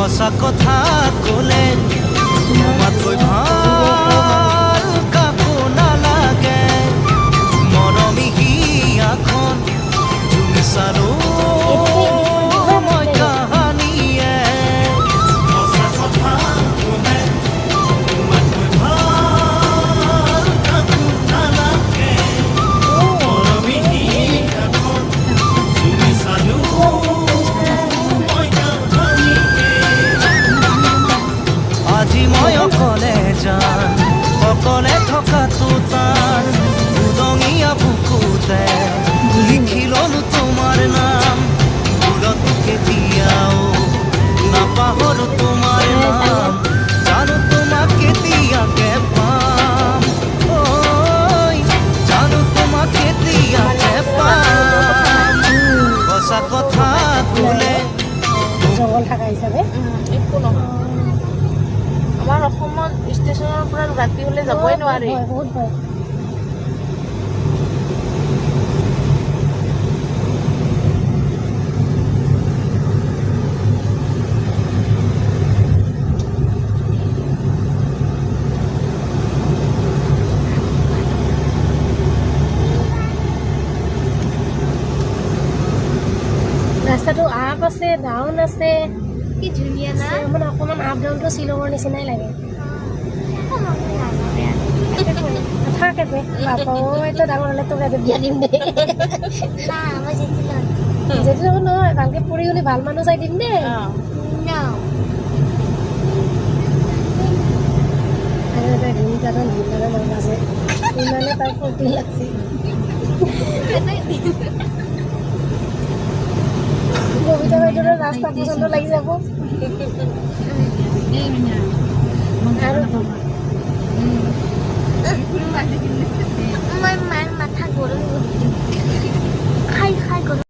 সঁচা কথা ক'লে তোমাতকৈ ভাল কাকো নালাগে মৰমী হিয়াখন তুমি চালো মই কাহানীয়ে সঁচা কথা ক'লে তোমাতকৈ ভাল কাকো নালাগে মৰমী হিয়াখন তুমি চালো আজি মই অকলে যাম অকলে থকাটো টান উদঙীয়া বুকুতে লিখি ললো তোমাৰ নাম দূৰতো কেতিয়াও নাপাহৰো তোমাৰ নাম জানো তোমাক কেতিয়াকে পাম ঐ জানো তোমাক কেতিয়াকে পাম সঁচা কথা ক'লে জংঘল থকা হিচাপে একো নহয় আমাৰ অসমত ষ্টেচনৰ পৰা ৰাতি হ'লে যাবই নোৱাৰি বহুত ভয় ৰাস্তাটো আপ আছে ডাউন আছে কি ধুনীয়া না মানে অকণমান আপ ডাউনটো শ্বিলঙৰ নিচিনাই লাগে থাকে বাপটো ডাঙৰ হ'লে তোক বিয়া দিম দেই যদি নহয় ভালকে পঢ়ি শুনি ভাল মানুহ চাই দিম দেই আৰু এটা ৰিংটাটো ভিতৰে মন আছে ইমানে তাৰ ফূৰ্তি লাগছে কবিতা বাইদেউৰ ৰাস্তা পচন্দ লাগি যাব আৰু